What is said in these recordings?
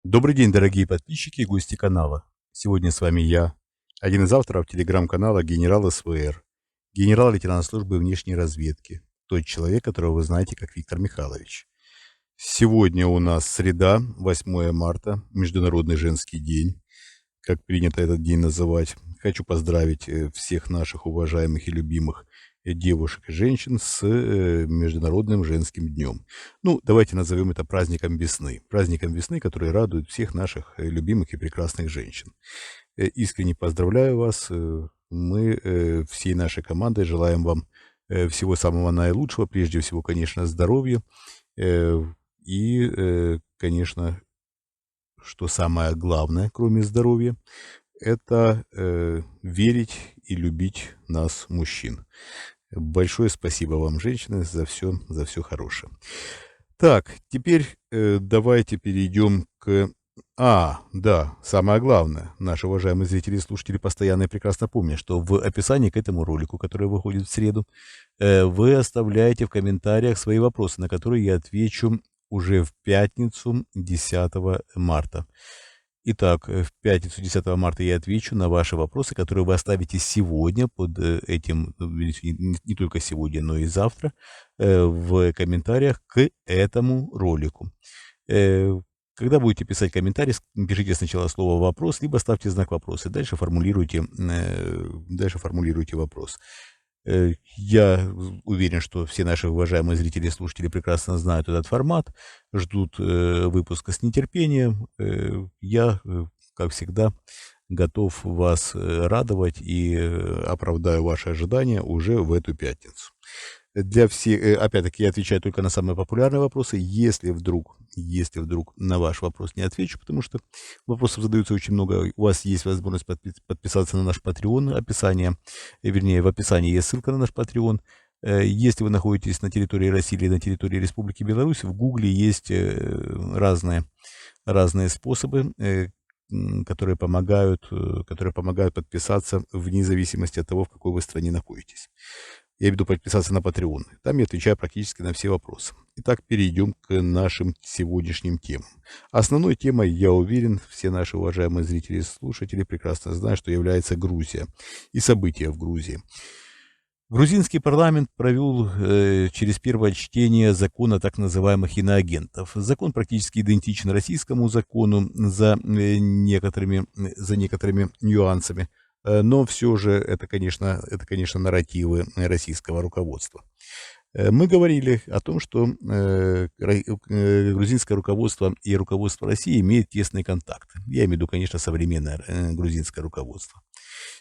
Добрый день, дорогие подписчики и гости канала. Сегодня с вами я, один из авторов телеграм-канала «Генерал СВР», генерал-лейтенант службы внешней разведки, тот человек, которого вы знаете как Виктор Михайлович. Сегодня у нас среда, 8 марта, Международный женский день, как принято этот день называть. Хочу поздравить всех наших уважаемых и любимых девушек и женщин с Международным женским днем. Ну, давайте назовем это праздником весны, который радует всех наших любимых и прекрасных женщин. Искренне поздравляю вас. Мы всей нашей командой желаем вам всего самого наилучшего, прежде всего, конечно, здоровья и, конечно, что самое главное, кроме здоровья, это верить и любить нас, мужчин. Большое спасибо вам, женщины, за все хорошее. Так, теперь давайте перейдем к... да, самое главное. Наши уважаемые зрители и слушатели постоянно и прекрасно помнят, что в описании к этому ролику, который выходит в среду, вы оставляете в комментариях свои вопросы, на которые я отвечу уже в пятницу 10 марта. Итак, в пятницу 10 марта я отвечу на ваши вопросы, которые вы оставите сегодня под этим, не только сегодня, но и завтра, в комментариях к этому ролику. Когда будете писать комментарий, пишите сначала слово «вопрос», либо ставьте знак вопроса, дальше формулируйте вопрос. Я уверен, что все наши уважаемые зрители и слушатели прекрасно знают этот формат, ждут выпуска с нетерпением. Я, как всегда, готов вас радовать и оправдаю ваши ожидания уже в эту пятницу. Для всех, опять-таки, я отвечаю только на самые популярные вопросы. Если вдруг на ваш вопрос не отвечу, потому что вопросов задаются очень много, у вас есть возможность подписаться на наш Patreon, в описании есть ссылка на наш Patreon. Если вы находитесь на территории России или на территории Республики Беларусь, в Гугле есть разные способы, которые помогают подписаться вне зависимости от того, в какой вы стране находитесь. Я веду подписаться на Patreon. Там я отвечаю практически на все вопросы. Итак, перейдем к нашим сегодняшним темам. Основной темой, я уверен, все наши уважаемые зрители и слушатели прекрасно знают, что является Грузия и события в Грузии. Грузинский парламент провел через первое чтение закона так называемых иноагентов. Закон практически идентичен российскому закону за некоторыми нюансами. Но все же это, конечно, нарративы российского руководства. Мы говорили о том, что грузинское руководство и руководство России имеют тесный контакт. Я имею в виду, конечно, современное грузинское руководство.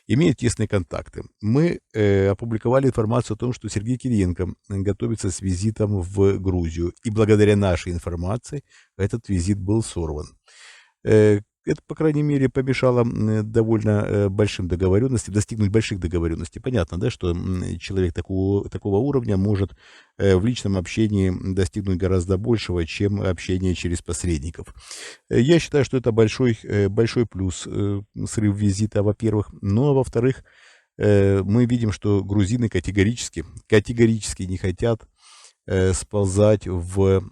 Имеют тесные контакты. Мы опубликовали информацию о том, что Сергей Кириенко готовится с визитом в Грузию. И благодаря нашей информации этот визит был сорван. Это, по крайней мере, помешало довольно достигнуть больших договоренностей. Понятно, да, что человек такого уровня может в личном общении достигнуть гораздо большего, чем общение через посредников. Я считаю, что это большой плюс срыв визита, во-первых. Ну, а во-вторых, мы видим, что грузины категорически не хотят сползать в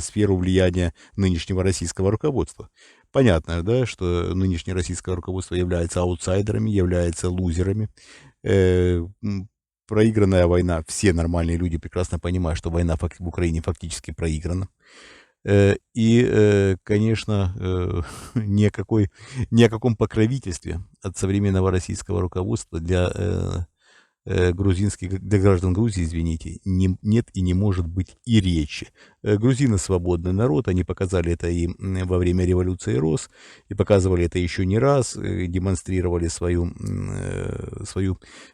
сферу влияния нынешнего российского руководства. Понятно, да, что нынешнее российское руководство является аутсайдерами, является лузерами. Проигранная война, все нормальные люди прекрасно понимают, что война в Украине фактически проиграна. И, конечно, ни о каком покровительстве от современного российского руководства для граждан Грузии, извините, нет и не может быть и речи. Грузины свободный народ, они показали это и во время революции РОС, и показывали это еще не раз, демонстрировали свою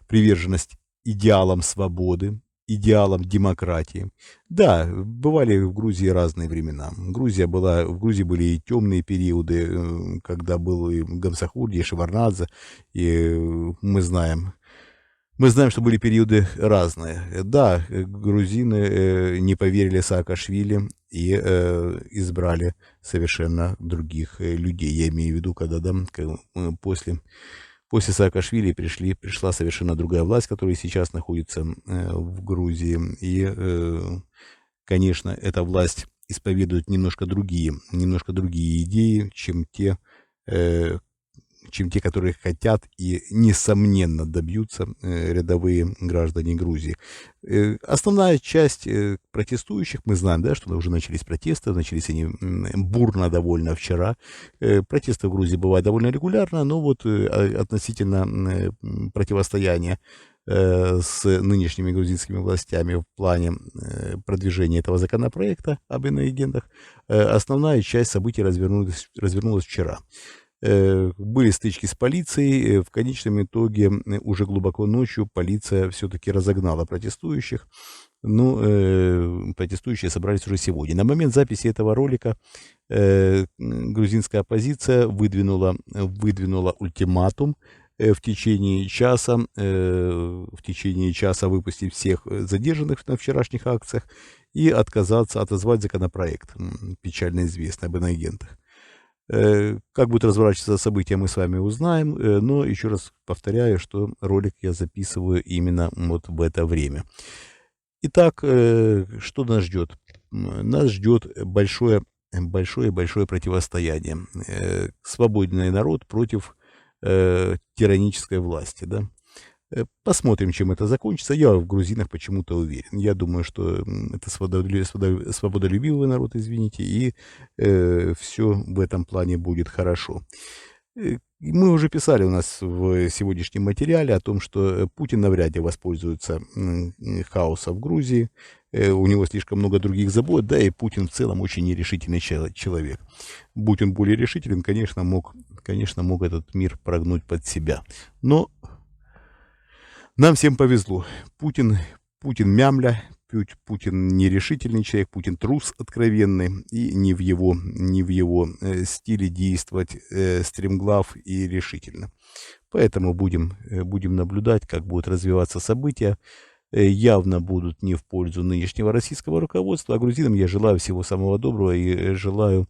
приверженность идеалам свободы, идеалам демократии. Да, бывали в Грузии разные времена. В Грузии были и темные периоды, когда был и Гамсахурди, и Шеварднадзе, и мы знаем, что были периоды разные. Да, грузины не поверили Саакашвили и избрали совершенно других людей. Я имею в виду, когда после Саакашвили пришла совершенно другая власть, которая сейчас находится в Грузии. И, конечно, эта власть исповедуют немножко другие идеи, э, чем те, которые хотят и, несомненно, добьются рядовые граждане Грузии. Основная часть протестующих, мы знаем, да, что уже начались протесты, начались они бурно довольно вчера. Протесты в Грузии бывают довольно регулярно, но вот относительно противостояния с нынешними грузинскими властями в плане продвижения этого законопроекта об иноагентах, основная часть событий развернулась вчера. Были стычки с полицией. В конечном итоге уже глубоко ночью полиция все-таки разогнала протестующих. Ну, протестующие собрались уже сегодня. На момент записи этого ролика грузинская оппозиция выдвинула ультиматум в течение часа выпустить всех задержанных на вчерашних акциях и отозвать законопроект, печально известный, об иноагентах. Как будет разворачиваться события, мы с вами узнаем, но еще раз повторяю, что ролик я записываю именно вот в это время. Итак, что нас ждет? Нас ждет большое противостояние. Свободный народ против тиранической власти, да? Посмотрим, чем это закончится. Я в грузинах почему-то уверен. Я думаю, что это свободолюбивый народ, извините, и все в этом плане будет хорошо. Мы уже писали у нас в сегодняшнем материале о том, что Путин навряд ли воспользуется хаосом в Грузии. У него слишком много других забот, да, и Путин в целом очень нерешительный человек. Будь он более решителен, конечно, мог этот мир прогнуть под себя. Но нам всем повезло. Путин мямля, Путин нерешительный человек, Путин трус откровенный, и не в его стиле действовать стремглав и решительно. Поэтому будем наблюдать, как будут развиваться события. Явно будут не в пользу нынешнего российского руководства, а грузинам я желаю всего самого доброго и желаю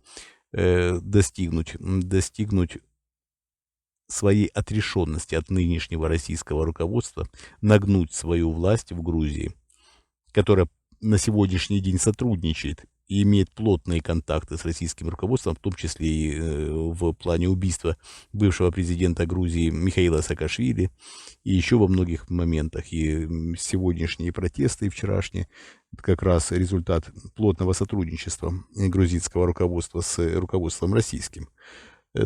достигнуть своей отрешенности от нынешнего российского руководства, нагнуть свою власть в Грузии, которая на сегодняшний день сотрудничает и имеет плотные контакты с российским руководством, в том числе и в плане убийства бывшего президента Грузии Михаила Саакашвили, и еще во многих моментах. И сегодняшние протесты, и вчерашние, это как раз результат плотного сотрудничества грузинского руководства с руководством российским.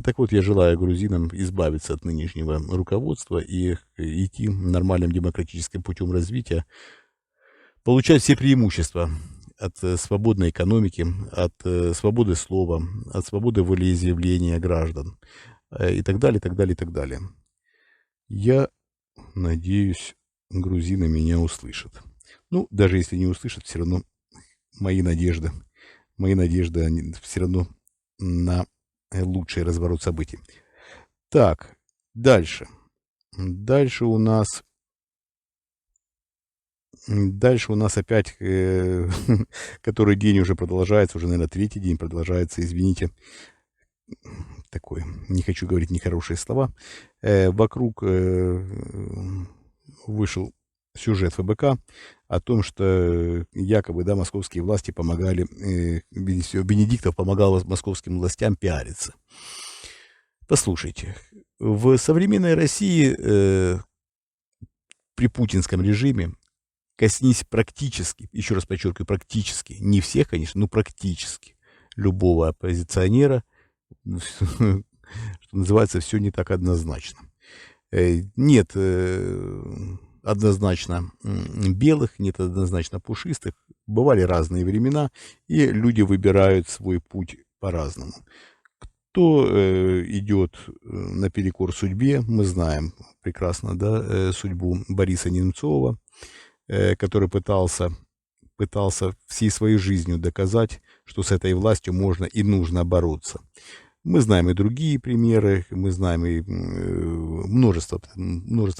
Так вот, я желаю грузинам избавиться от нынешнего руководства и идти нормальным демократическим путем развития, получать все преимущества от свободной экономики, от свободы слова, от свободы волеизъявления граждан и так далее, так далее, так далее. Я надеюсь, грузины меня услышат. Ну, даже если не услышат, все равно мои надежды, они все равно на лучший разворот событий. Так, дальше. Дальше у нас опять, который день уже продолжается, уже, наверное, третий день продолжается, извините, такой, не хочу говорить нехорошие слова. Вокруг вышел сюжет ФБК о том, что якобы, да, московские власти помогали, Венедиктов помогал московским властям пиариться. Послушайте, в современной России при путинском режиме коснись практически, еще раз подчеркиваю, практически, не всех, конечно, но практически любого оппозиционера, что называется, все не так однозначно. Нет однозначно белых, нет однозначно пушистых. Бывали разные времена, и люди выбирают свой путь по-разному. Кто идет наперекор судьбе, мы знаем прекрасно, да, судьбу Бориса Немцова, который пытался всей своей жизнью доказать, что с этой властью можно и нужно бороться. Мы знаем и другие примеры, мы знаем и множество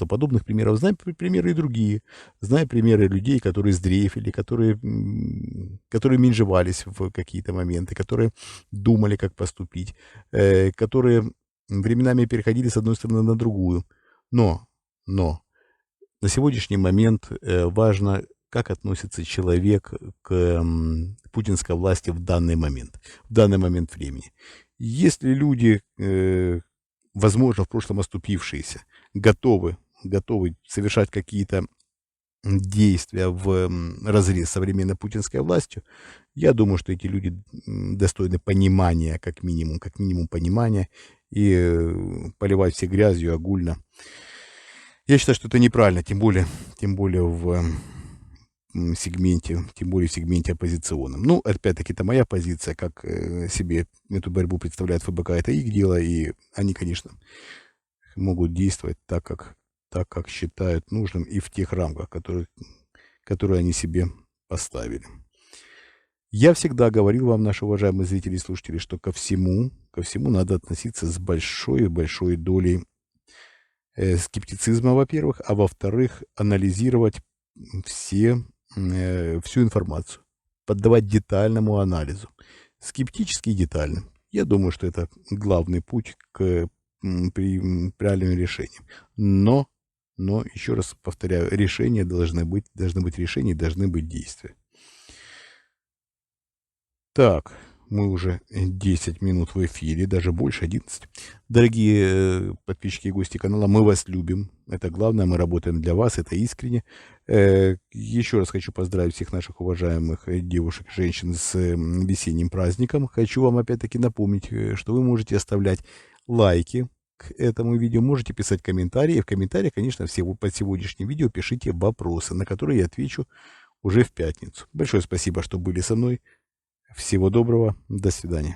подобных примеров, знаем примеры и другие. Знаем примеры людей, которые сдрейфили, которые менжевались в какие-то моменты, которые думали, как поступить, которые временами переходили с одной стороны на другую. Но на сегодняшний момент важно, как относится человек к путинской власти в данный момент времени. Если люди, возможно, в прошлом оступившиеся, готовы совершать какие-то действия в разрез с современной путинской властью, я думаю, что эти люди достойны понимания, как минимум понимания, и поливать все грязью огульно. Я считаю, что это неправильно, тем более в сегменте оппозиционном. Ну, опять-таки, это моя позиция, как себе эту борьбу представляет ФБК, это их дело, и они, конечно, могут действовать так, как считают нужным, и в тех рамках, которые они себе поставили. Я всегда говорил вам, наши уважаемые зрители и слушатели, что ко всему надо относиться с большой долей скептицизма, во-первых, а во-вторых, анализировать всю информацию, поддавать детальному анализу, скептически и детально. Я думаю, что это главный путь к правильным решениям. Но, еще раз повторяю, решения должны быть решения, должны быть действия. Так, мы уже 10 минут в эфире, даже больше, 11. Дорогие подписчики и гости канала, мы вас любим. Это главное, мы работаем для вас, это искренне. Еще раз хочу поздравить всех наших уважаемых девушек, женщин с весенним праздником. Хочу вам опять-таки напомнить, что вы можете оставлять лайки к этому видео, можете писать комментарии. И в комментариях, конечно, под сегодняшним видео пишите вопросы, на которые я отвечу уже в пятницу. Большое спасибо, что были со мной. Всего доброго, до свидания.